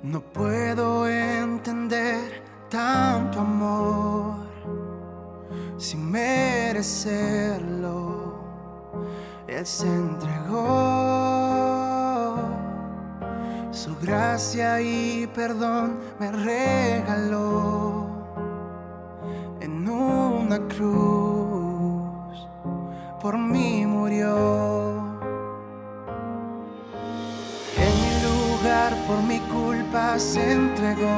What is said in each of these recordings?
No puedo entender tanto amor sin merecerlo. Él se entregó, su gracia y perdón me regaló. En una cruz por mí murió. En mi lugar, por mi culpa se entregó.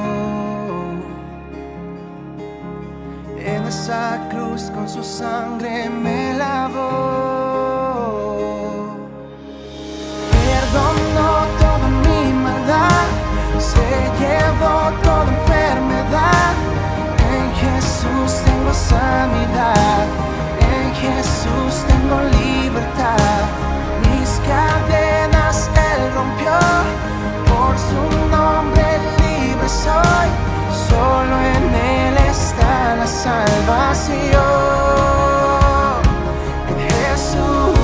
En esa cruz con su sangre me lavó. Perdonó toda mi maldad, se llevó toda enfermedad. En Jesús tengo sanidad, en Jesús tengo libertad. Mis cadenas Él rompió, por su nombre libre soy. Solo en Él está la salvación, en Jesús.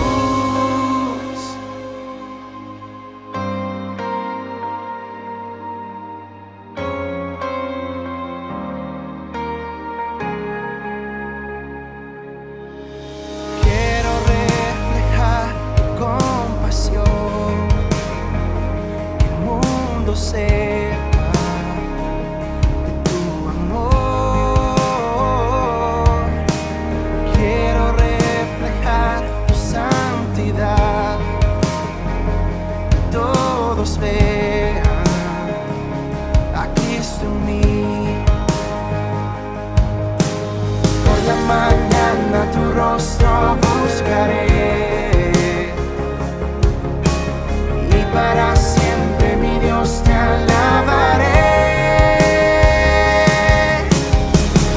Quiero reflejar tu compasión, que el mundo sepa de tu amor. Quiero reflejar tu santidad, que todos vean a Cristo en mí. Por la mañana tu rostro buscaré, y para siempre mi Dios te alabaré.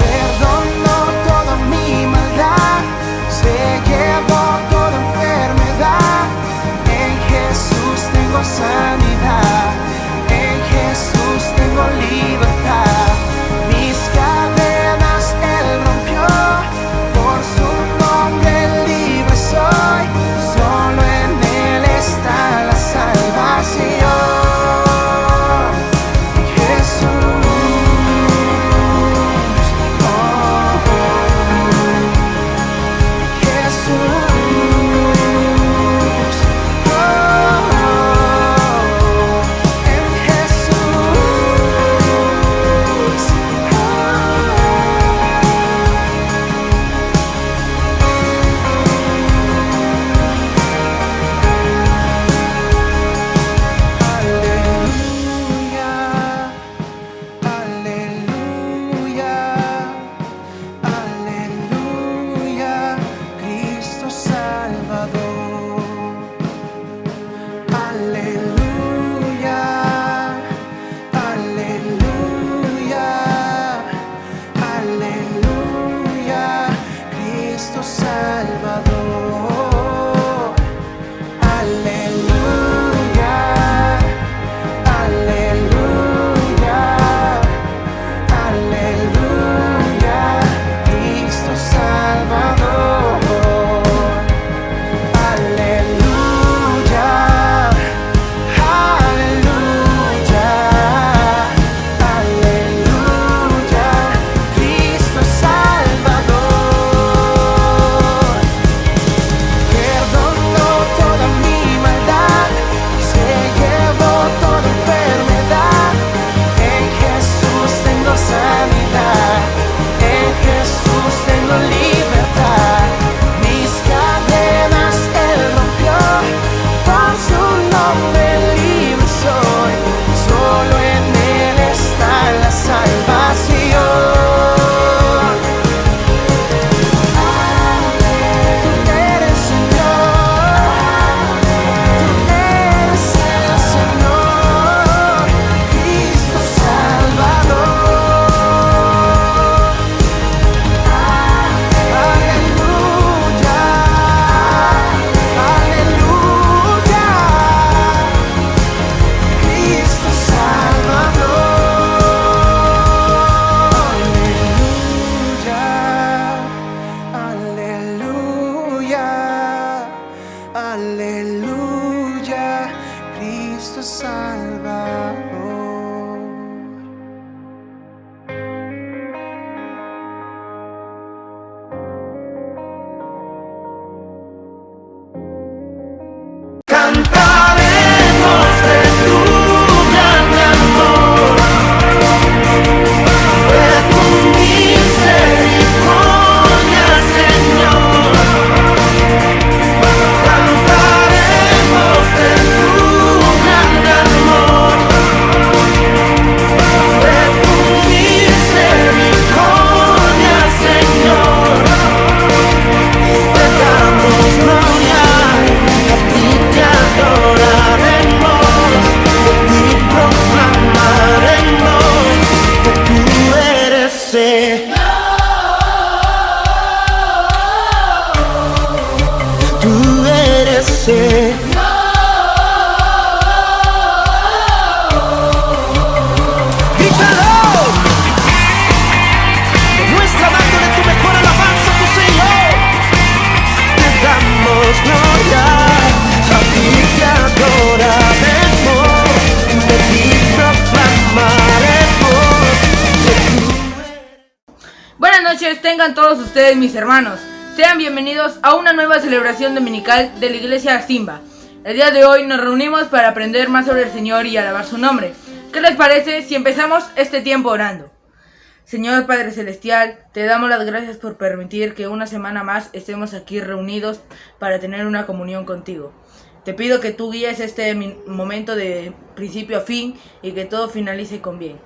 Perdonó toda mi maldad, se llevó toda enfermedad. En Jesús tengo sanidad, en Jesús tengo libertad. Mis cadenas Él rompió, por su nombre libre soy. Solo en Él está la salvación, en Jesús. Oh, Jesús. En Jesús. Aleluya, aleluya, aleluya, Cristo Salvador. Aleluya, aleluya, aleluya, Cristo Salvador. Aleluya, aleluya, aleluya, Cristo Salvador. Aleluya, aleluya, aleluya, Cristo Salvador. Perdonó toda mi maldad, se llevó toda enfermedad. En Jesús tengo sanidad, en Jesús tengo libertad. Mis cadenas Él rompió, por su nombre libre soy. Solo en Él está la salvación. Tú eres Señor, tú eres el Señor, Cristo Salvador. Aleluya, aleluya, Cristo Salvador. Aleluya, aleluya, aleluya, Cristo Salvador. tengan todos ustedes, mis hermanos. Sean bienvenidos a una nueva celebración dominical de la Iglesia Simba. El día de hoy nos reunimos para aprender más sobre el Señor y alabar su nombre. ¿Qué les parece si empezamos este tiempo orando? Señor Padre Celestial, te damos las gracias por permitir que una semana más estemos aquí reunidos para tener una comunión contigo. Te pido que tú guíes este momento de principio a fin y que todo finalice con bien.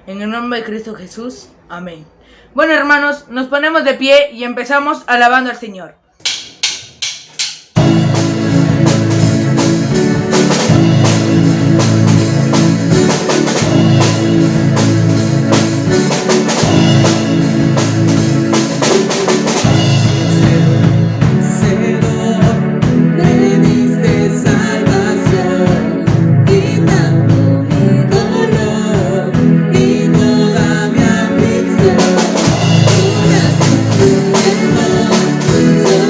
En el nombre de Cristo Jesús, amén. Bueno, hermanos, nos ponemos de pie y empezamos alabando al Señor. So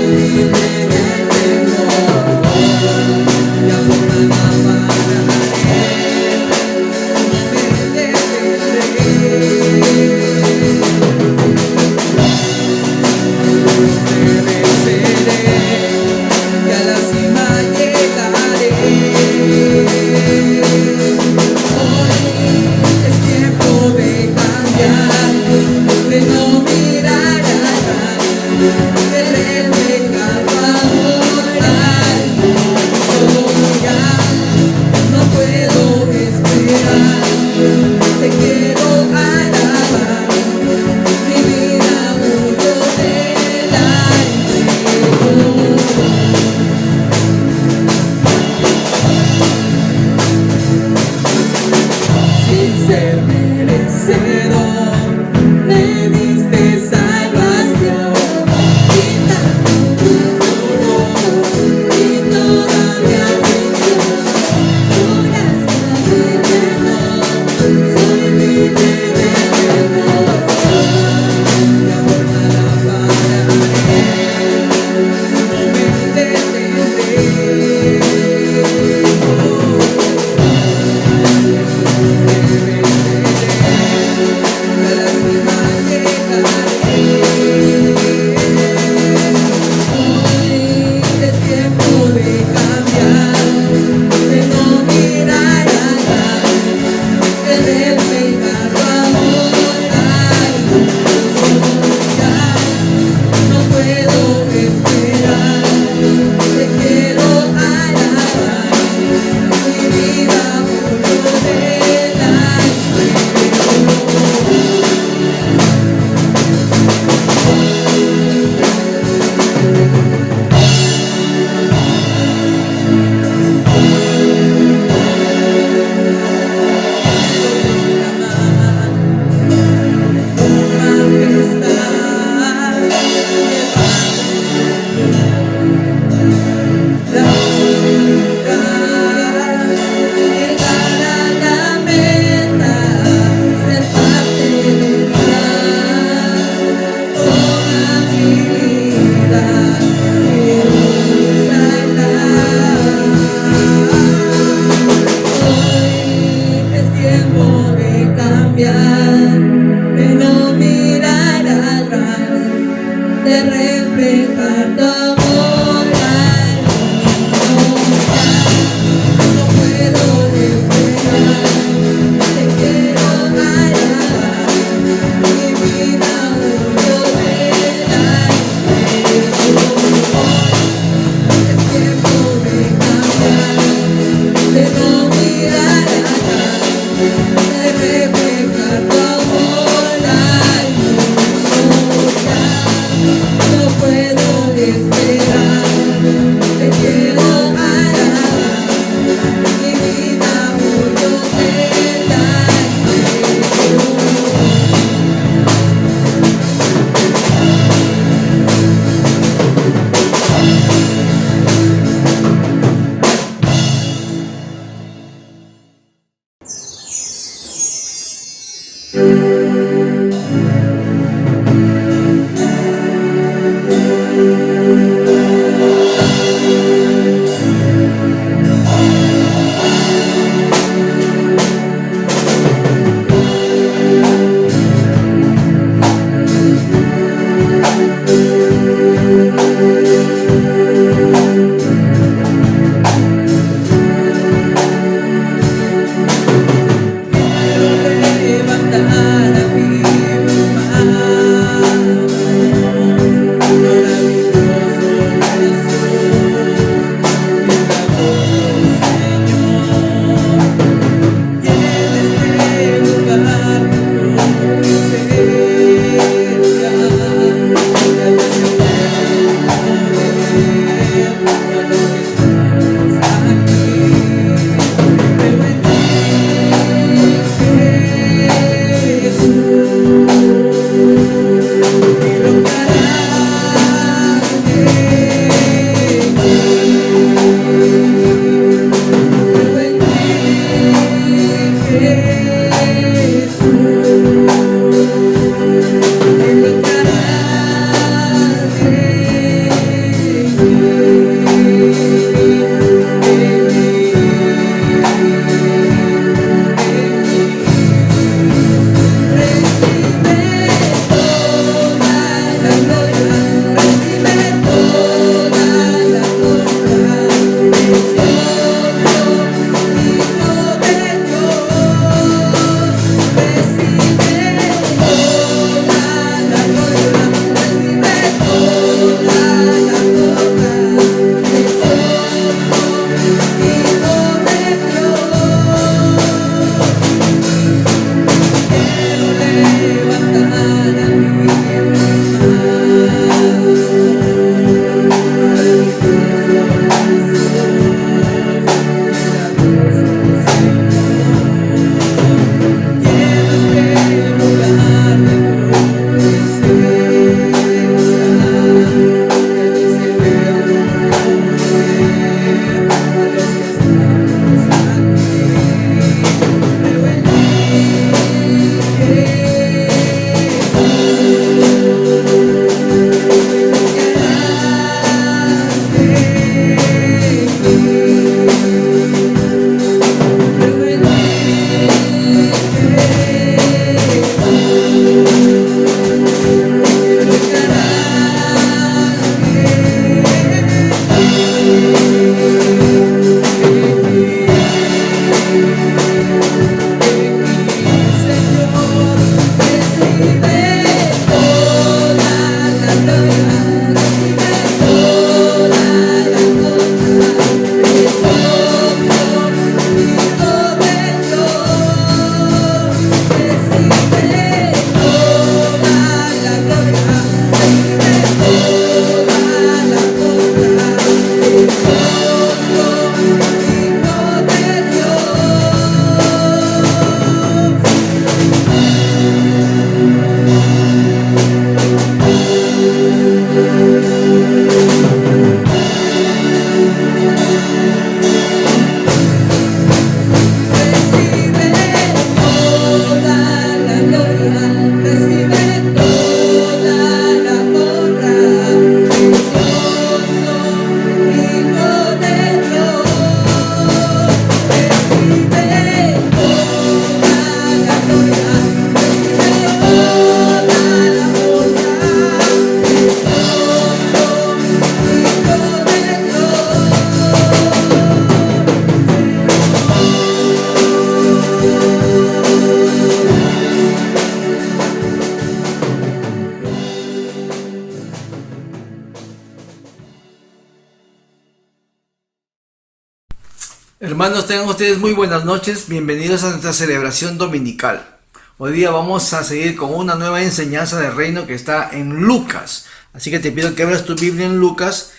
Hermanos, tengan ustedes muy buenas noches, bienvenidos a nuestra celebración dominical. Hoy día vamos a seguir con una nueva enseñanza del reino que está en Lucas. Así que te pido que abras tu Biblia en Lucas,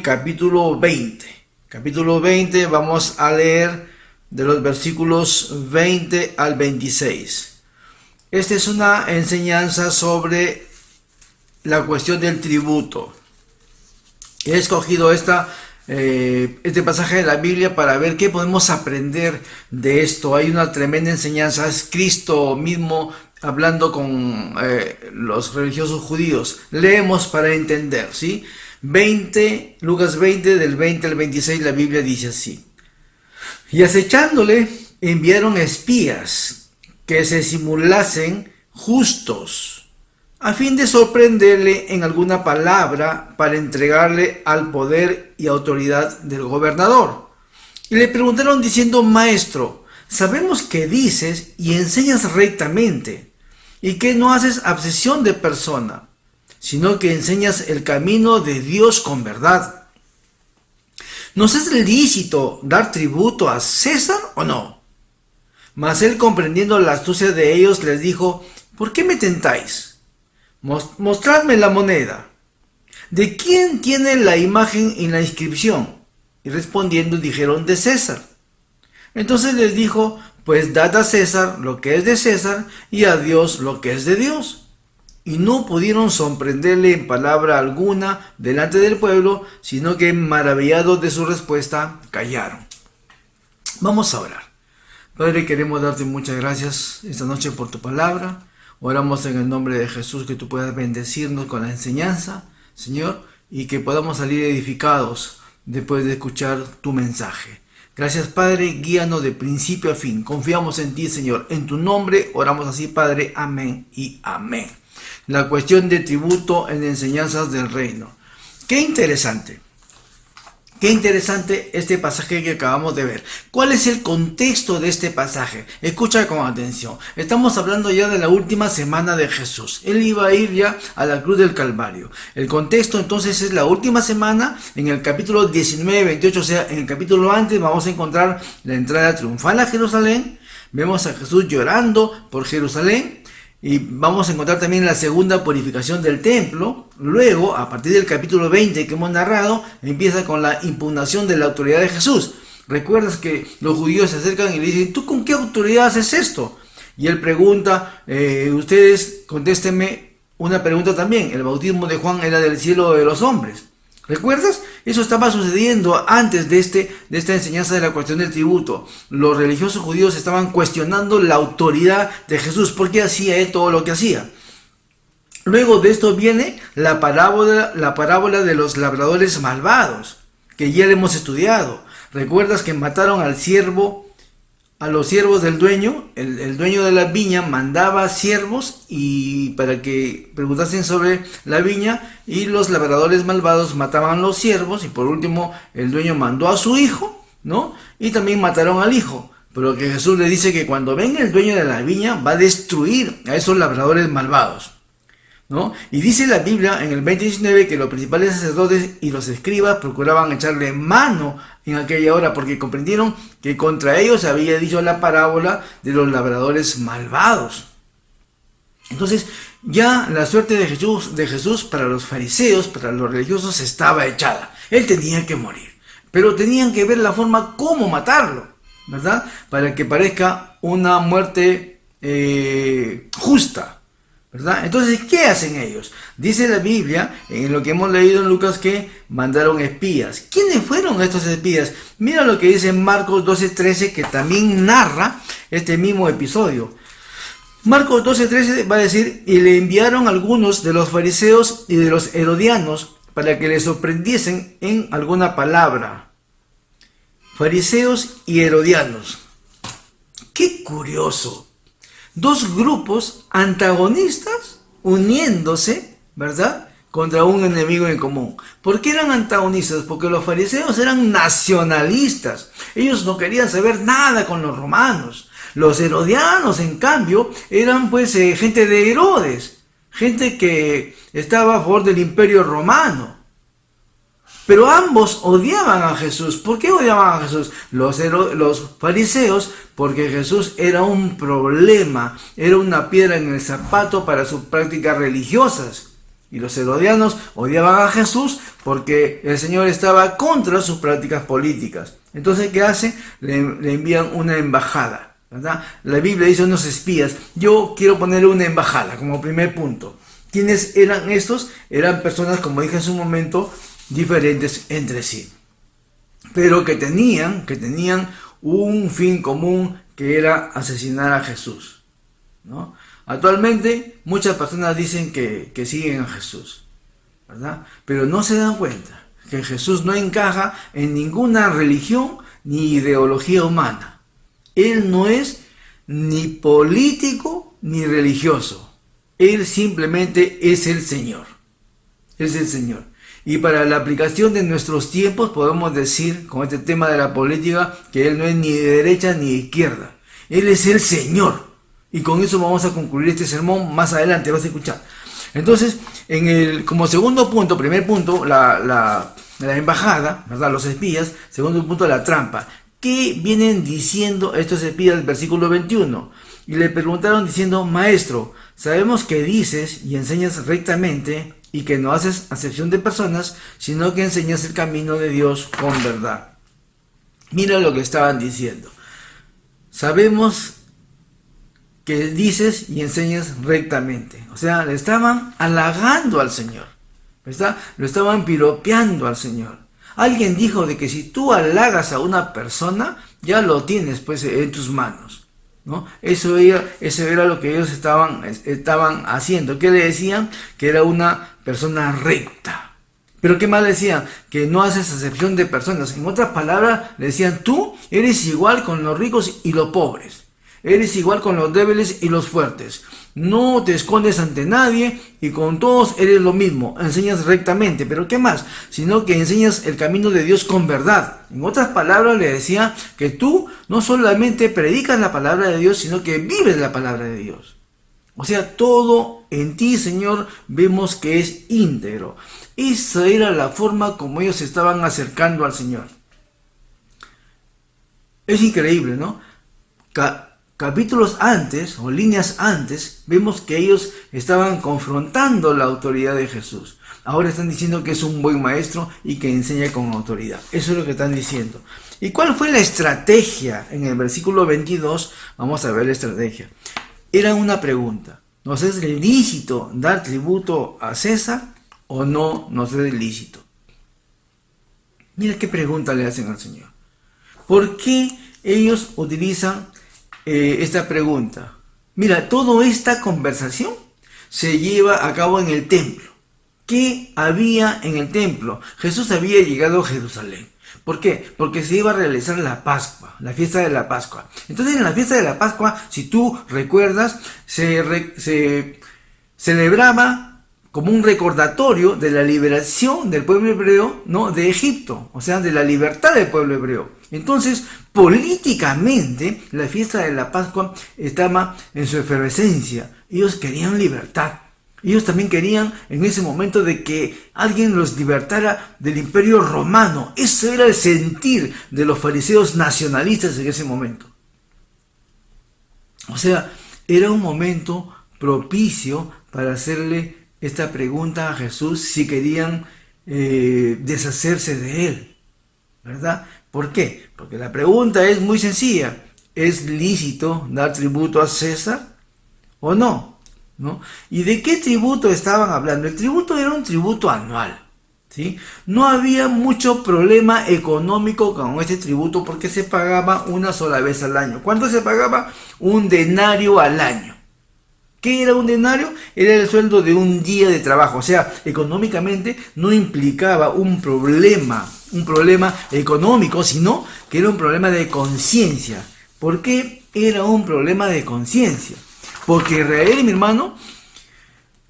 capítulo 20. Capítulo 20, vamos a leer de los versículos 20 al 26. Esta es una enseñanza sobre la cuestión del tributo. He escogido este pasaje de la Biblia para ver qué podemos aprender de esto. Hay una tremenda enseñanza. Es Cristo mismo hablando con los religiosos judíos. Leemos para entender, ¿sí? Lucas 20, del 20 al 26, la Biblia dice así. Y acechándole, enviaron espías que se simulasen justos, a fin de sorprenderle en alguna palabra para entregarle al poder y autoridad del gobernador. Y le preguntaron diciendo: Maestro, sabemos que dices y enseñas rectamente, y que no haces acepción de persona, sino que enseñas el camino de Dios con verdad. ¿Nos es lícito dar tributo a César o no? Mas él, comprendiendo la astucia de ellos, les dijo: ¿Por qué me tentáis? Mostradme la moneda. ¿De quién tiene la imagen y la inscripción? Y respondiendo dijeron: de César. Entonces les dijo: pues dad a César lo que es de César y a Dios lo que es de Dios. Y no pudieron sorprenderle en palabra alguna delante del pueblo, sino que, maravillados de su respuesta, callaron. Vamos a orar. Padre, queremos darte muchas gracias esta noche por tu palabra. Oramos en el nombre de Jesús que tú puedas bendecirnos con la enseñanza, Señor, y que podamos salir edificados después de escuchar tu mensaje. Gracias, Padre, guíanos de principio a fin. Confiamos en ti, Señor. En tu nombre oramos así, Padre. Amén y amén. La cuestión de tributo en enseñanzas del reino. Qué interesante. Qué interesante este pasaje que acabamos de ver. ¿Cuál es el contexto de este pasaje? Escucha con atención. Estamos hablando ya de la última semana de Jesús. Él iba a ir ya a la cruz del Calvario. El contexto entonces es la última semana. En el capítulo 19, 28, o sea, en el capítulo antes vamos a encontrar la entrada triunfal a Jerusalén. Vemos a Jesús llorando por Jerusalén. Y vamos a encontrar también la segunda purificación del templo. Luego, a partir del capítulo 20 que hemos narrado, empieza con la impugnación de la autoridad de Jesús. Recuerdas que los judíos se acercan y le dicen: ¿tú con qué autoridad haces esto? Y él pregunta, ustedes contéstenme una pregunta también. El bautismo de Juan era del cielo o de los hombres. ¿Recuerdas? Eso estaba sucediendo antes de esta enseñanza de la cuestión del tributo. Los religiosos judíos estaban cuestionando la autoridad de Jesús. ¿Por qué hacía él todo lo que hacía? Luego de esto viene la parábola de los labradores malvados, que ya le hemos estudiado. ¿Recuerdas que mataron a los siervos del dueño? El dueño de la viña mandaba siervos y para que preguntasen sobre la viña, y los labradores malvados mataban a los siervos, y por último el dueño mandó a su hijo, ¿no? Y también mataron al hijo. Pero que Jesús le dice que cuando venga el dueño de la viña va a destruir a esos labradores malvados, ¿no? Y dice la Biblia en el 20:19 que los principales sacerdotes y los escribas procuraban echarle mano en aquella hora, porque comprendieron que contra ellos había dicho la parábola de los labradores malvados. Entonces ya la suerte de Jesús para los fariseos, para los religiosos, estaba echada. Él tenía que morir, pero tenían que ver la forma cómo matarlo, ¿verdad? Para que parezca una muerte justa, ¿verdad? Entonces, ¿qué hacen ellos? Dice la Biblia, en lo que hemos leído en Lucas, que mandaron espías. ¿Quiénes fueron estos espías? Mira lo que dice Marcos 12:13, que también narra este mismo episodio. Marcos 12:13 va a decir: y le enviaron algunos de los fariseos y de los herodianos para que le sorprendiesen en alguna palabra. Fariseos y herodianos. ¡Qué curioso! Dos grupos antagonistas uniéndose, ¿verdad?, contra un enemigo en común. ¿Por qué eran antagonistas? Porque los fariseos eran nacionalistas. Ellos no querían saber nada con los romanos. Los herodianos, en cambio, eran gente de Herodes, gente que estaba a favor del imperio romano. Pero ambos odiaban a Jesús. ¿Por qué odiaban a Jesús? Los fariseos, porque Jesús era un problema, era una piedra en el zapato para sus prácticas religiosas. Y los herodianos odiaban a Jesús porque el Señor estaba contra sus prácticas políticas. Entonces, ¿qué hace? Le envían una embajada, ¿verdad? La Biblia dice unos espías. Yo quiero ponerle una embajada como primer punto. ¿Quiénes eran estos? Eran personas, como dije hace un momento, diferentes entre sí, pero que tenían un fin común, que era asesinar a Jesús, ¿no? Actualmente muchas personas dicen que siguen a Jesús, ¿verdad? Pero no se dan cuenta que Jesús no encaja en ninguna religión ni ideología humana. Él no es ni político ni religioso. Él simplemente es el Señor. Es el Señor. Y para la aplicación de nuestros tiempos podemos decir, con este tema de la política, que Él no es ni de derecha ni de izquierda. Él es el Señor. Y con eso vamos a concluir este sermón más adelante, vas a escuchar. Entonces, como segundo punto, primer punto, la embajada, ¿verdad? Los espías. Segundo punto, la trampa. ¿Qué vienen diciendo estos espías? Versículo 21. Y le preguntaron diciendo: Maestro, sabemos que dices y enseñas rectamente, y que no haces acepción de personas, sino que enseñas el camino de Dios con verdad. Mira lo que estaban diciendo. Sabemos que dices y enseñas rectamente. O sea, le estaban halagando al Señor, ¿verdad? Lo estaban piropeando al Señor. Alguien dijo de que si tú halagas a una persona, ya lo tienes pues en tus manos, ¿no? Eso era lo que ellos estaban haciendo. ¿Qué le decían? Que era una persona recta. ¿Pero qué más le decían? Que no haces acepción de personas. En otras palabras, le decían: tú eres igual con los ricos y los pobres. Eres igual con los débiles y los fuertes. No te escondes ante nadie y con todos eres lo mismo. Enseñas rectamente. ¿Pero qué más? Sino que enseñas el camino de Dios con verdad. En otras palabras, le decía que tú no solamente predicas la palabra de Dios, sino que vives la palabra de Dios. O sea, todo en ti, Señor, vemos que es íntegro. Esa era la forma como ellos se estaban acercando al Señor. Es increíble, ¿no? Capítulos antes, o líneas antes, vemos que ellos estaban confrontando la autoridad de Jesús. Ahora están diciendo que es un buen maestro y que enseña con autoridad. Eso es lo que están diciendo. ¿Y cuál fue la estrategia? En el versículo 22, vamos a ver la estrategia. Era una pregunta: ¿nos es lícito dar tributo a César o no nos es lícito? Mira qué pregunta le hacen al Señor. ¿Por qué ellos utilizan esta pregunta? Mira, toda esta conversación se lleva a cabo en el templo. ¿Qué había en el templo?Jesús había llegado a Jerusalén. ¿Por qué? Porque se iba a realizar la Pascua, la fiesta de la Pascua. Entonces, en la fiesta de la Pascua, si tú recuerdas, se celebraba como un recordatorio de la liberación del pueblo hebreo, ¿no?, de Egipto, o sea, de la libertad del pueblo hebreo. Entonces, políticamente, la fiesta de la Pascua estaba en su efervescencia. Ellos querían libertad. Ellos también querían en ese momento de que alguien los libertara del imperio romano. Ese era el sentir de los fariseos nacionalistas en ese momento. O sea, era un momento propicio para hacerle esta pregunta a Jesús si querían deshacerse de él, ¿verdad? ¿Por qué? Porque la pregunta es muy sencilla: ¿es lícito dar tributo a César o no? ¿No? ¿Y de qué tributo estaban hablando? El tributo era un tributo anual, ¿sí? No había mucho problema económico con este tributo porque se pagaba una sola vez al año. ¿Cuánto se pagaba? Un denario al año. ¿Qué era un denario? Era el sueldo de un día de trabajo. O sea, económicamente no implicaba un problema económico, sino que era un problema de conciencia. ¿Por qué era un problema de conciencia? Porque Israel, mi hermano,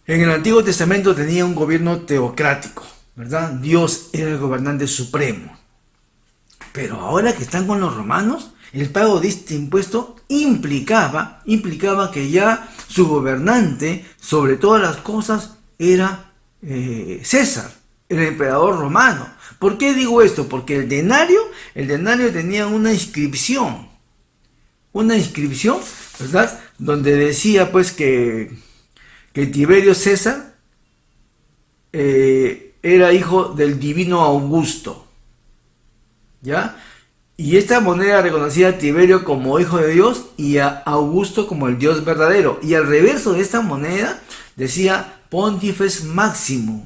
en el Antiguo Testamento tenía un gobierno teocrático, ¿verdad? Dios era el gobernante supremo. Pero ahora que están con los romanos, el pago de este impuesto implicaba que ya su gobernante sobre todas las cosas era César, el emperador romano. ¿Por qué digo esto? Porque el denario tenía una inscripción, ¿verdad? Donde decía pues que Tiberio César era hijo del divino Augusto, ¿ya? Y esta moneda reconocía a Tiberio como hijo de Dios y a Augusto como el Dios verdadero. Y al reverso de esta moneda decía Pontifex Maximum.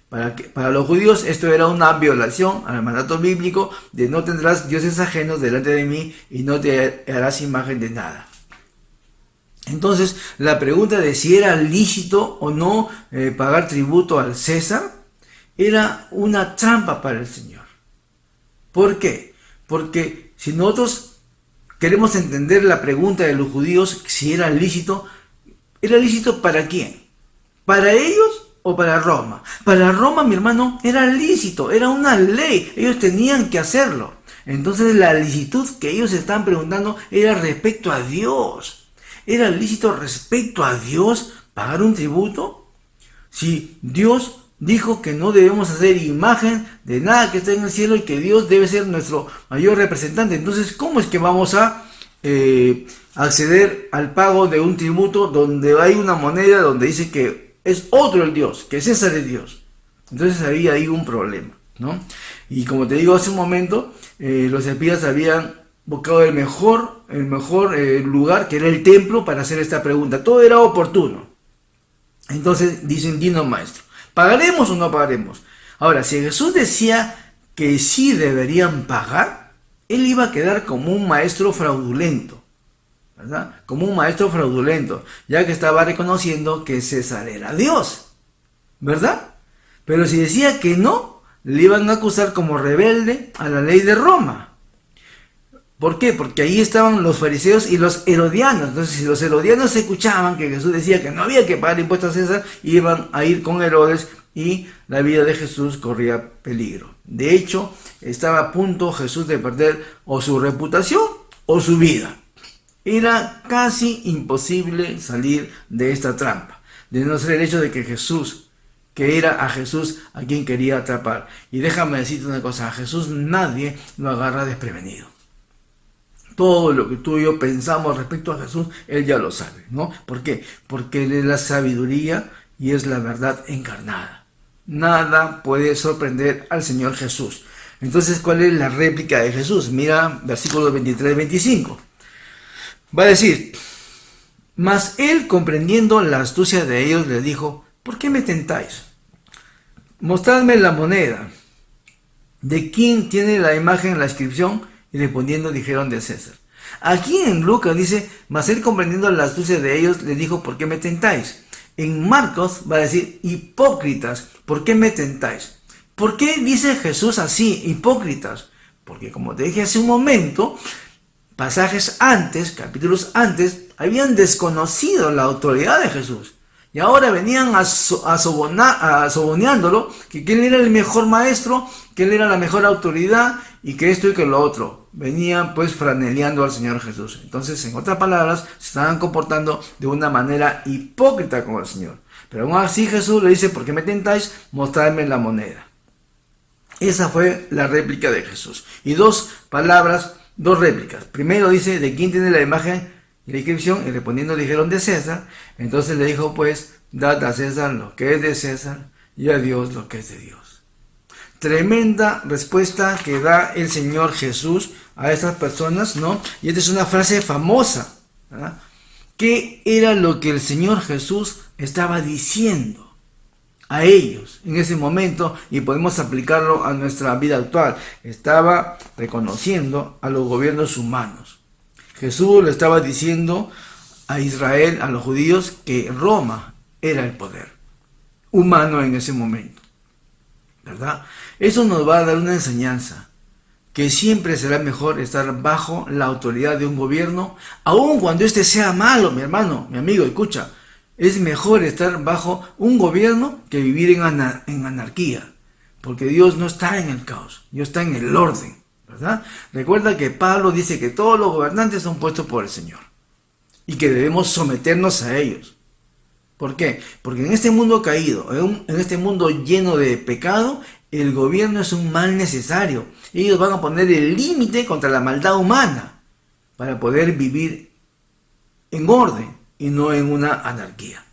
Para los judíos esto era una violación al mandato bíblico de no tendrás dioses ajenos delante de mí y no te harás imagen de nada. Entonces la pregunta de si era lícito o no pagar tributo al César era una trampa para el Señor. ¿Por qué? Porque si nosotros queremos entender la pregunta de los judíos si ¿era lícito para quién? ¿Para ellos o para Roma? Para Roma, mi hermano, era lícito, era una ley, ellos tenían que hacerlo. Entonces la licitud que ellos estaban preguntando era respecto a Dios. ¿Era lícito respecto a Dios pagar un tributo? Si Dios dijo que no debemos hacer imagen de nada que está en el cielo y que Dios debe ser nuestro mayor representante, entonces ¿cómo es que vamos a acceder al pago de un tributo donde hay una moneda donde dice que es otro el Dios, que César es Dios? Entonces había ahí un problema, ¿no? Y como te digo hace un momento, los espías habían buscado el mejor lugar, que era el templo, para hacer esta pregunta. Todo era oportuno. Entonces dicen, dinos maestro, ¿pagaremos o no pagaremos? Ahora, si Jesús decía que sí deberían pagar, él iba a quedar como un maestro fraudulento, ¿verdad? Como un maestro fraudulento, ya que estaba reconociendo que César era Dios, ¿verdad? Pero si decía que no, le iban a acusar como rebelde a la ley de Roma. ¿Por qué? Porque ahí estaban los fariseos y los herodianos. Entonces, si los herodianos escuchaban que Jesús decía que no había que pagar impuestos a César, iban a ir con Herodes y la vida de Jesús corría peligro. De hecho, estaba a punto Jesús de perder o su reputación o su vida. Era casi imposible salir de esta trampa, de no ser el hecho de que era a Jesús a quien quería atrapar. Y déjame decirte una cosa, a Jesús nadie lo agarra desprevenido. Todo lo que tú y yo pensamos respecto a Jesús, Él ya lo sabe, ¿no? ¿Por qué? Porque Él es la sabiduría y es la verdad encarnada. Nada puede sorprender al Señor Jesús. Entonces, ¿cuál es la réplica de Jesús? Mira, versículos 23-25. Va a decir, mas Él, comprendiendo la astucia de ellos, les dijo, ¿por qué me tentáis? Mostradme la moneda. ¿De quién tiene la imagen, la inscripción? Y respondiendo dijeron de César. Aquí en Lucas dice, mas él comprendiendo la astucia de ellos, les dijo, ¿por qué me tentáis? En Marcos va a decir, hipócritas, ¿por qué me tentáis? ¿Por qué dice Jesús así, hipócritas? Porque como te dije hace un momento, pasajes antes, capítulos antes, habían desconocido la autoridad de Jesús. Y ahora venían soboneándolo, que él era el mejor maestro, que él era la mejor autoridad, y que esto y que lo otro. Venían pues franeleando al Señor Jesús. Entonces, en otras palabras, se estaban comportando de una manera hipócrita con el Señor. Pero aún así Jesús le dice, ¿por qué me tentáis? Mostradme la moneda. Esa fue la réplica de Jesús. Y dos réplicas. Primero dice, ¿de quién tiene la imagen y la inscripción? Y respondiendo dijeron de César. Entonces le dijo pues, dad a César lo que es de César y a Dios lo que es de Dios. Tremenda respuesta que da el Señor Jesús a estas personas, ¿no? Y esta es una frase famosa, ¿verdad? ¿Qué era lo que el Señor Jesús estaba diciendo a ellos en ese momento? Y podemos aplicarlo a nuestra vida actual. Estaba reconociendo a los gobiernos humanos. Jesús le estaba diciendo a Israel, a los judíos, que Roma era el poder humano en ese momento, ¿verdad? Eso nos va a dar una enseñanza, que siempre será mejor estar bajo la autoridad de un gobierno, aun cuando éste sea malo, mi hermano, mi amigo, escucha. Es mejor estar bajo un gobierno que vivir en anarquía, porque Dios no está en el caos, Dios está en el orden, ¿verdad? Recuerda que Pablo dice que todos los gobernantes son puestos por el Señor y que debemos someternos a ellos. ¿Por qué? Porque en este mundo caído, en este mundo lleno de pecado, el gobierno es un mal necesario. Ellos van a poner el límite contra la maldad humana para poder vivir en orden y no en una anarquía.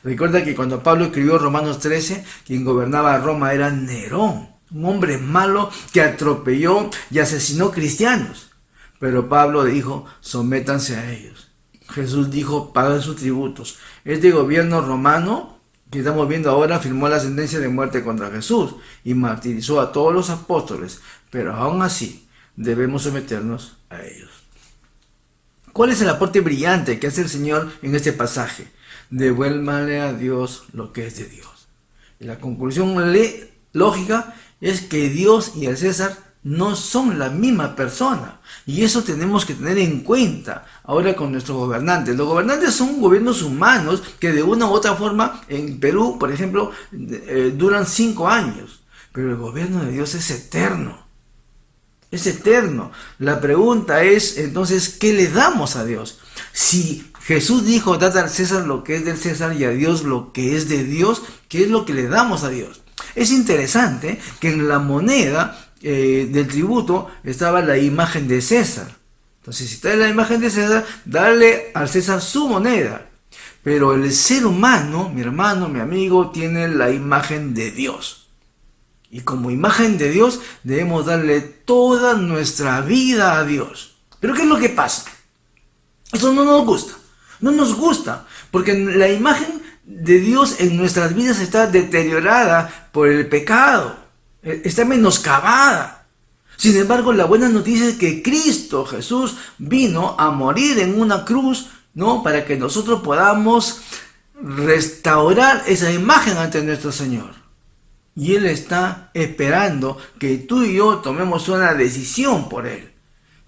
Recuerda que cuando Pablo escribió Romanos 13, quien gobernaba Roma era Nerón, un hombre malo que atropelló y asesinó cristianos. Pero Pablo dijo, sométanse a ellos. Jesús dijo, paguen sus tributos. Este gobierno romano que estamos viendo ahora firmó la sentencia de muerte contra Jesús y martirizó a todos los apóstoles, pero aún así debemos someternos a ellos. ¿Cuál es el aporte brillante que hace el Señor en este pasaje? Devuélvale a Dios lo que es de Dios. Y la conclusión lógica es que Dios y el César no son la misma persona. Y eso tenemos que tener en cuenta ahora con nuestros gobernantes. Los gobernantes son gobiernos humanos que de una u otra forma, en Perú, por ejemplo, duran 5 años. Pero el gobierno de Dios es eterno. Es eterno. La pregunta es, entonces, ¿qué le damos a Dios? Si Jesús dijo, dad al César lo que es del César y a Dios lo que es de Dios, ¿qué es lo que le damos a Dios? Es interesante que en la moneda del tributo estaba la imagen de César. Entonces, si está la imagen de César, dale al César su moneda. Pero el ser humano, mi hermano, mi amigo, tiene la imagen de Dios. Y como imagen de Dios, debemos darle toda nuestra vida a Dios. Pero ¿qué es lo que pasa? Eso no nos gusta. No nos gusta. Porque la imagen de Dios en nuestras vidas está deteriorada por el pecado. Está menoscabada. Sin embargo, la buena noticia es que Cristo Jesús vino a morir en una cruz, ¿no? Para que nosotros podamos restaurar esa imagen ante nuestro Señor. Y Él está esperando que tú y yo tomemos una decisión por Él,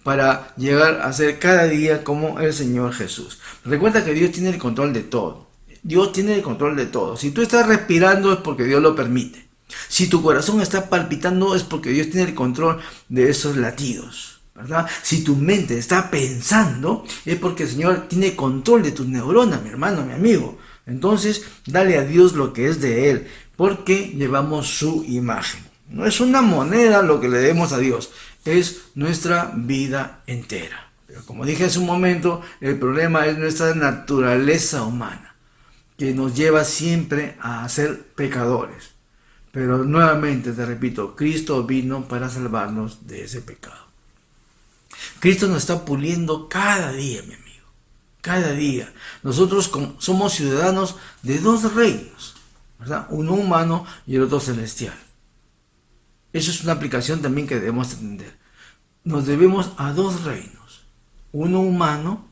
para llegar a ser cada día como el Señor Jesús. Recuerda que Dios tiene el control de todo. Dios tiene el control de todo. Si tú estás respirando es porque Dios lo permite. Si tu corazón está palpitando es porque Dios tiene el control de esos latidos, ¿verdad? Si tu mente está pensando es porque el Señor tiene control de tus neuronas, mi hermano, mi amigo. Entonces, dale a Dios lo que es de Él, porque llevamos su imagen. No es una moneda lo que le debemos a Dios, es nuestra vida entera. Pero como dije hace un momento, el problema es nuestra naturaleza humana, que nos lleva siempre a ser pecadores. Pero nuevamente te repito, Cristo vino para salvarnos de ese pecado. Cristo nos está puliendo cada día, mi amigo. Cada día. Nosotros somos ciudadanos de 2 reinos, ¿verdad? Uno humano y el otro celestial. Eso es una aplicación también que debemos entender. Nos debemos a 2 reinos. Uno humano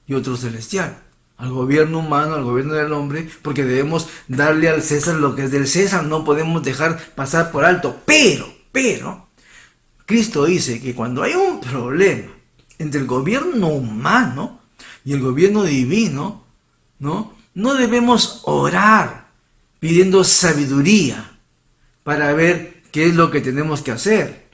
y otro celestial. Al gobierno humano, al gobierno del hombre, porque debemos darle al César lo que es del César, no podemos dejar pasar por alto. Pero, Cristo dice que cuando hay un problema entre el gobierno humano y el gobierno divino, no debemos orar pidiendo sabiduría para ver qué es lo que tenemos que hacer,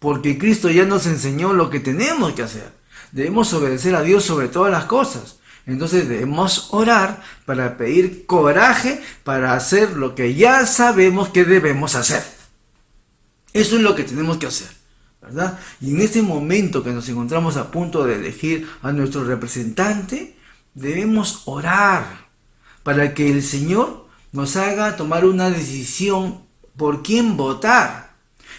porque Cristo ya nos enseñó lo que tenemos que hacer. Debemos obedecer a Dios sobre todas las cosas. Entonces debemos orar para pedir coraje para hacer lo que ya sabemos que debemos hacer. Eso es lo que tenemos que hacer, ¿verdad? Y en este momento que nos encontramos a punto de elegir a nuestro representante, debemos orar para que el Señor nos haga tomar una decisión por quién votar.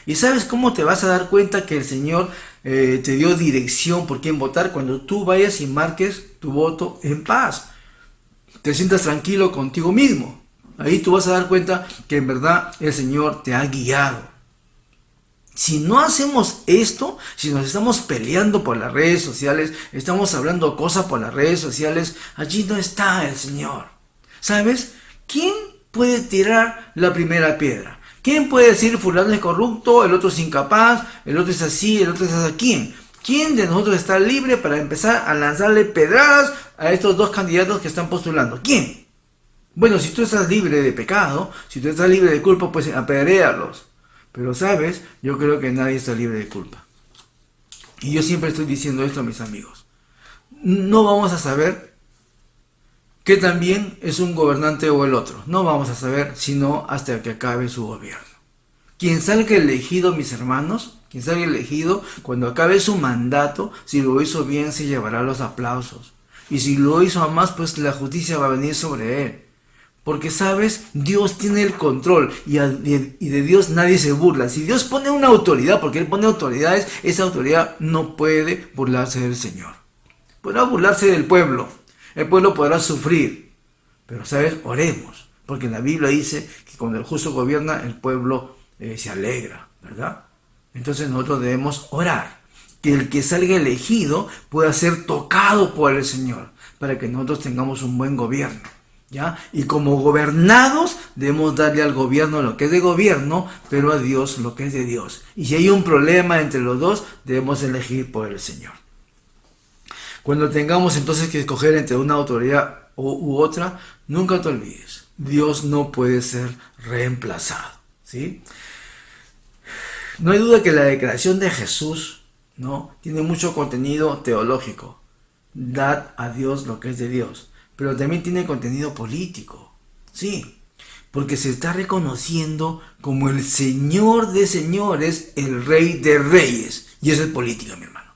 ¿Y sabes cómo te vas a dar cuenta que el Señor te dio dirección por quién votar? Cuando tú vayas y marques tu voto en paz. Te sientas tranquilo contigo mismo. Ahí tú vas a dar cuenta que en verdad el Señor te ha guiado. Si no hacemos esto, si nos estamos peleando por las redes sociales, estamos hablando cosas por las redes sociales, allí no está el Señor. ¿Sabes? ¿Quién puede tirar la primera piedra? ¿Quién puede decir fulano es corrupto, el otro es incapaz, el otro es así, el otro es así? ¿Quién? ¿Quién de nosotros está libre para empezar a lanzarle pedradas a estos 2 candidatos que están postulando? ¿Quién? Bueno, si tú estás libre de pecado, si tú estás libre de culpa, pues apedréalos. Pero sabes, yo creo que nadie está libre de culpa. Y yo siempre estoy diciendo esto a mis amigos. No vamos a saber que también es un gobernante o el otro. No vamos a saber sino hasta que acabe su gobierno. Quien salga elegido, mis hermanos, quien salga elegido, cuando acabe su mandato, si lo hizo bien, se llevará los aplausos. Y si lo hizo a más, pues la justicia va a venir sobre él. Porque, ¿sabes? Dios tiene el control y de Dios nadie se burla. Si Dios pone una autoridad, porque Él pone autoridades, esa autoridad no puede burlarse del Señor. Podrá burlarse del pueblo. El pueblo podrá sufrir. Pero, ¿sabes? Oremos. Porque la Biblia dice que cuando el justo gobierna, el pueblo se alegra, ¿verdad? Entonces nosotros debemos orar. Que el que salga elegido pueda ser tocado por el Señor. Para que nosotros tengamos un buen gobierno. ¿Ya? Y como gobernados debemos darle al gobierno lo que es de gobierno, pero a Dios lo que es de Dios. Y si hay un problema entre los dos, debemos elegir por el Señor. Cuando tengamos entonces que escoger entre una autoridad u otra, nunca te olvides, Dios no puede ser reemplazado, ¿sí? No hay duda que la declaración de Jesús, ¿no?, tiene mucho contenido teológico. Dad a Dios lo que es de Dios. Pero también tiene contenido político, sí, porque se está reconociendo como el Señor de señores, el Rey de reyes, y eso es política, mi hermano.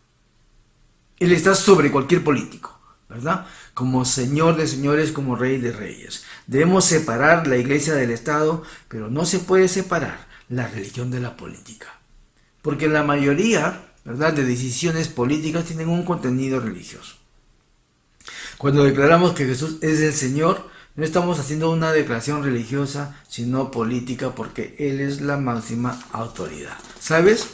Él está sobre cualquier político, ¿verdad? Como Señor de señores, como Rey de reyes. Debemos separar la iglesia del Estado, pero no se puede separar la religión de la política, porque la mayoría, ¿verdad?, de decisiones políticas tienen un contenido religioso. Cuando declaramos que Jesús es el Señor, no estamos haciendo una declaración religiosa, sino política, porque Él es la máxima autoridad. ¿Sabes?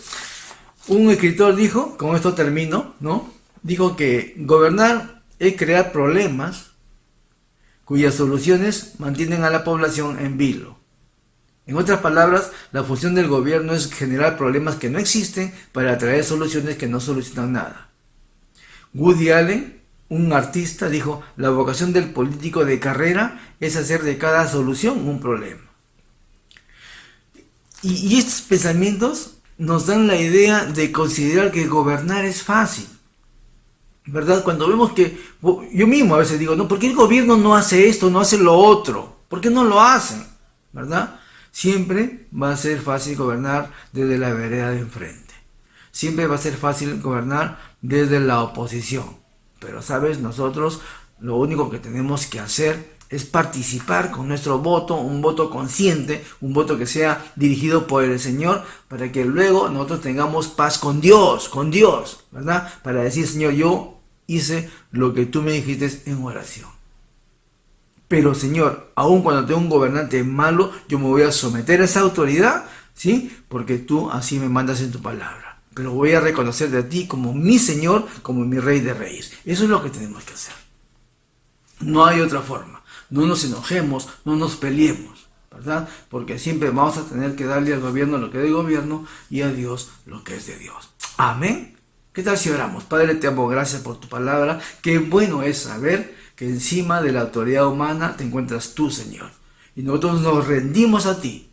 Un escritor dijo, con esto termino, ¿no? Dijo que gobernar es crear problemas cuyas soluciones mantienen a la población en vilo. En otras palabras, la función del gobierno es generar problemas que no existen para traer soluciones que no solucionan nada. Woody Allen, un artista, dijo: la vocación del político de carrera es hacer de cada solución un problema. Y estos pensamientos nos dan la idea de considerar que gobernar es fácil, ¿verdad? Cuando vemos que, yo mismo a veces digo, no, ¿por qué el gobierno no hace esto, no hace lo otro? ¿Por qué no lo hacen? ¿Verdad? Siempre va a ser fácil gobernar desde la vereda de enfrente. Siempre va a ser fácil gobernar desde la oposición. Pero, ¿sabes? Nosotros lo único que tenemos que hacer es participar con nuestro voto, un voto consciente, un voto que sea dirigido por el Señor, para que luego nosotros tengamos paz con Dios, ¿verdad? Para decir: Señor, yo hice lo que tú me dijiste en oración. Pero, Señor, aun cuando tengo un gobernante malo, yo me voy a someter a esa autoridad, ¿sí? Porque tú así me mandas en tu palabra. Pero voy a reconocer de ti como mi Señor, como mi Rey de reyes. Eso es lo que tenemos que hacer. No hay otra forma. No nos enojemos, no nos peleemos, ¿verdad? Porque siempre vamos a tener que darle al gobierno lo que es del gobierno y a Dios lo que es de Dios. Amén. ¿Qué tal si oramos? Padre, te amo, gracias por tu palabra. Qué bueno es saber que encima de la autoridad humana te encuentras tú, Señor. Y nosotros nos rendimos a ti,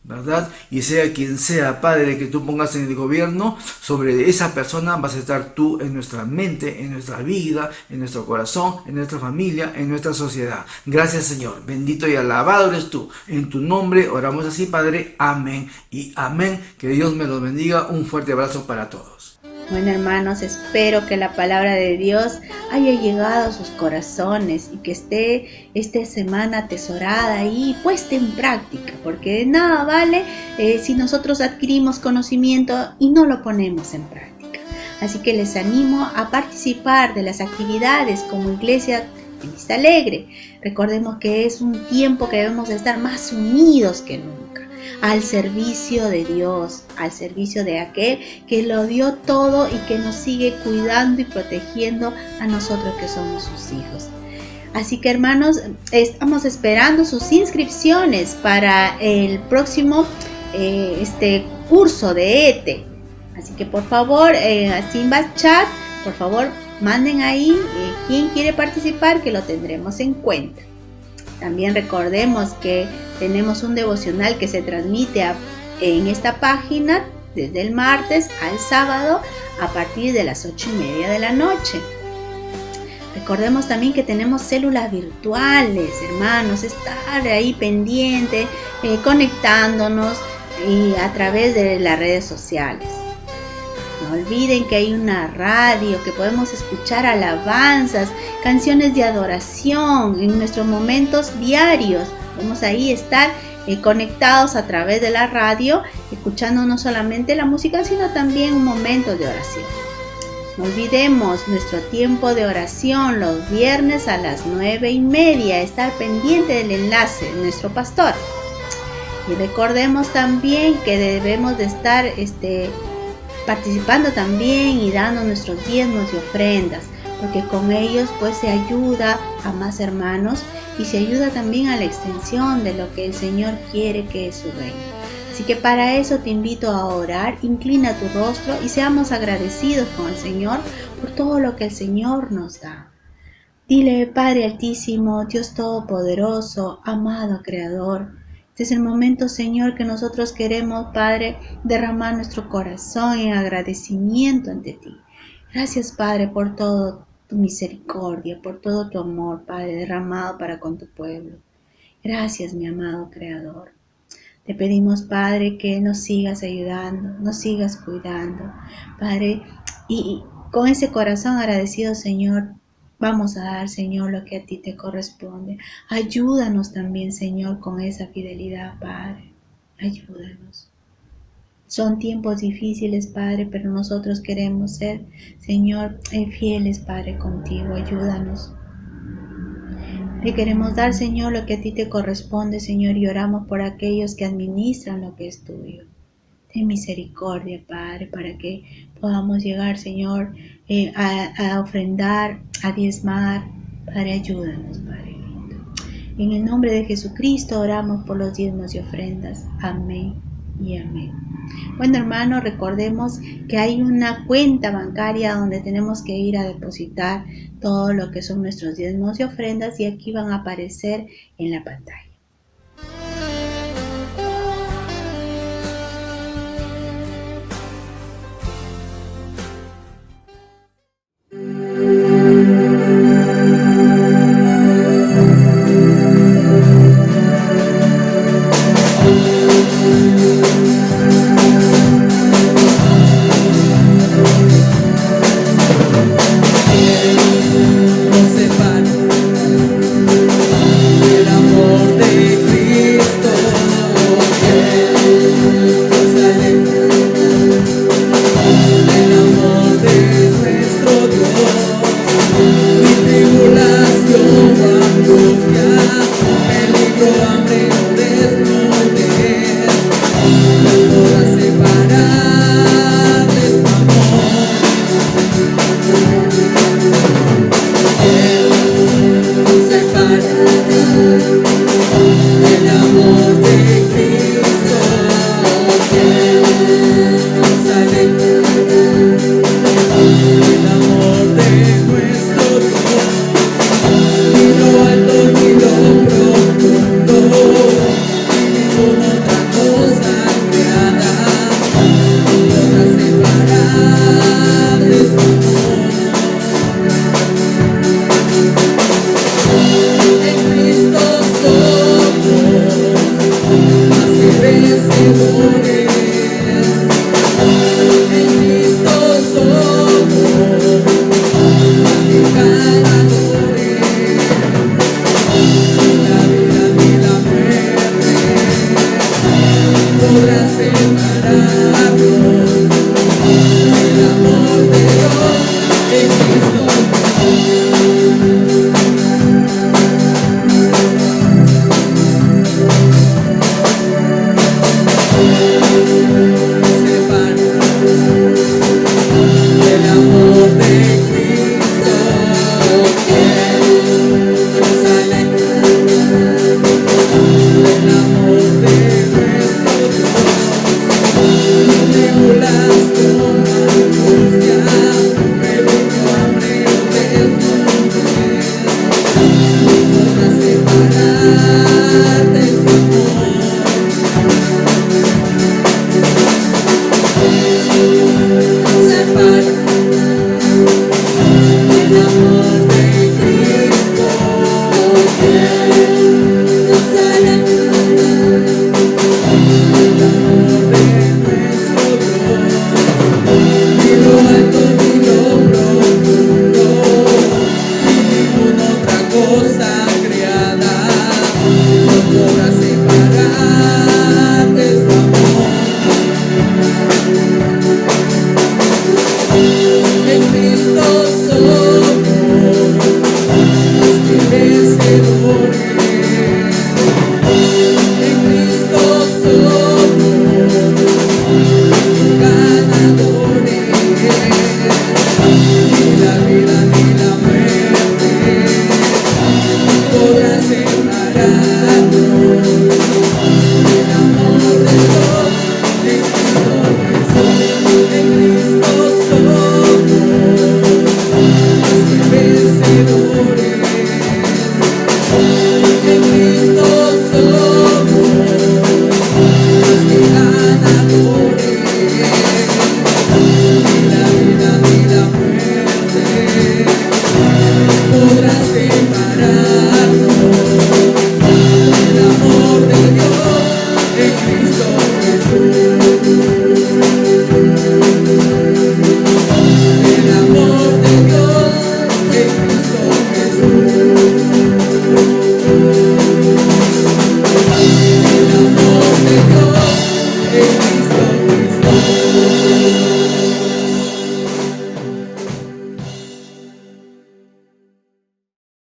¿verdad? Y sea quien sea, Padre, que tú pongas en el gobierno, sobre esa persona vas a estar tú en nuestra mente, en nuestra vida, en nuestro corazón, en nuestra familia, en nuestra sociedad. Gracias, Señor. Bendito y alabado eres tú. En tu nombre oramos así, Padre. Amén y amén. Que Dios me los bendiga. Un fuerte abrazo para todos. Bueno, hermanos, espero que la palabra de Dios haya llegado a sus corazones y que esté esta semana atesorada y puesta en práctica, porque de nada vale si nosotros adquirimos conocimiento y no lo ponemos en práctica. Así que les animo a participar de las actividades como Iglesia en Vista Alegre. Recordemos que es un tiempo que debemos de estar más unidos que nunca, al servicio de Dios, al servicio de aquel que lo dio todo y que nos sigue cuidando y protegiendo a nosotros que somos sus hijos. Así que, hermanos, estamos esperando sus inscripciones para el próximo curso de ETE. Así que, por favor, a Simba Chat, por favor, manden ahí quién quiere participar, que lo tendremos en cuenta. También recordemos que tenemos un devocional que se transmite en esta página desde el martes al sábado a partir de las 8:30 de la noche. Recordemos también que tenemos células virtuales, hermanos, estar ahí pendiente, conectándonos, y a través de las redes sociales. No olviden que hay una radio, que podemos escuchar alabanzas, canciones de adoración en nuestros momentos diarios. Podemos ahí estar conectados a través de la radio, escuchando no solamente la música, sino también momentos de oración. No olvidemos nuestro tiempo de oración los viernes a las 9:30, estar pendiente del enlace de nuestro pastor. Y recordemos también que debemos de estar participando también y dando nuestros diezmos y ofrendas, porque con ellos pues se ayuda a más hermanos y se ayuda también a la extensión de lo que el Señor quiere que es su reino. Así que para eso te invito a orar, inclina tu rostro y seamos agradecidos con el Señor por todo lo que el Señor nos da. Dile: Padre Altísimo, Dios Todopoderoso, amado Creador, este es el momento, Señor, que nosotros queremos, Padre, derramar nuestro corazón en agradecimiento ante ti. Gracias, Padre, por todo tu misericordia, por todo tu amor, Padre, derramado para con tu pueblo. Gracias, mi amado Creador. Te pedimos, Padre, que nos sigas ayudando, nos sigas cuidando, Padre, y con ese corazón agradecido, Señor, vamos a dar, Señor, lo que a ti te corresponde. Ayúdanos también, Señor, con esa fidelidad, Padre. Ayúdanos. Son tiempos difíciles, Padre, pero nosotros queremos ser, Señor, fieles, Padre, contigo. Ayúdanos. Te queremos dar, Señor, lo que a ti te corresponde, Señor, y oramos por aquellos que administran lo que es tuyo. Ten misericordia, Padre, para que podamos llegar, Señor, a ofrendar, a diezmar. Padre, ayúdanos, Padre lindo. En el nombre de Jesucristo oramos por los diezmos y ofrendas. Amén y amén. Bueno, hermanos, recordemos que hay una cuenta bancaria donde tenemos que ir a depositar todo lo que son nuestros diezmos y ofrendas, y aquí van a aparecer en la pantalla. El amor de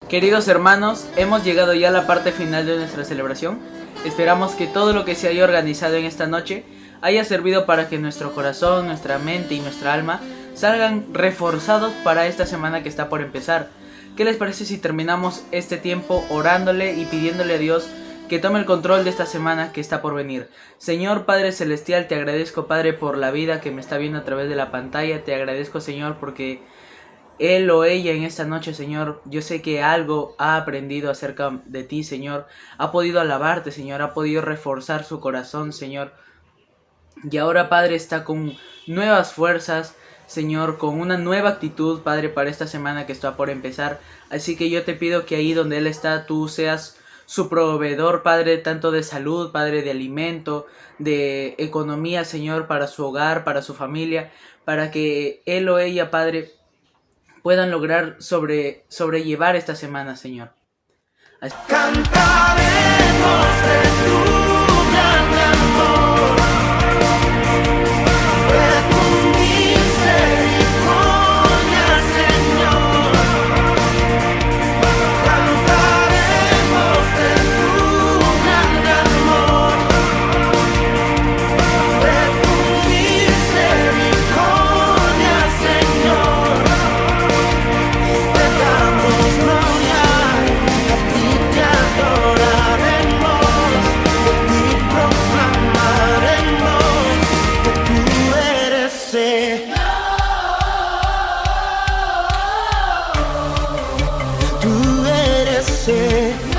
Queridos hermanos, hemos llegado ya a la parte final de nuestra celebración. Esperamos que todo lo que se haya organizado en esta noche haya servido para que nuestro corazón, nuestra mente y nuestra alma salgan reforzados para esta semana que está por empezar. ¿Qué les parece si terminamos este tiempo orándole y pidiéndole a Dios que tome el control de esta semana que está por venir? Señor Padre Celestial, te agradezco, Padre, por la vida que me está viendo a través de la pantalla. Te agradezco, Señor, porque él o ella en esta noche, Señor, yo sé que algo ha aprendido acerca de ti, Señor. Ha podido alabarte, Señor, ha podido reforzar su corazón, Señor. Y ahora, Padre, está con nuevas fuerzas, Señor, con una nueva actitud, Padre, para esta semana que está por empezar. Así que yo te pido que ahí donde Él está, tú seas su proveedor, Padre, tanto de salud, Padre, de alimento, de economía, Señor, para su hogar, para su familia, para que él o ella, Padre, puedan lograr sobrellevar esta semana, Señor. Cantaremos de tu gran amor, de tu misericordia, Señor. Cantaremos de tu gran amor, de tu misericordia, Señor. Te damos gloria, a ti te adoraremos, y proclamaremos que tú eres Señor. Tú eres Señor.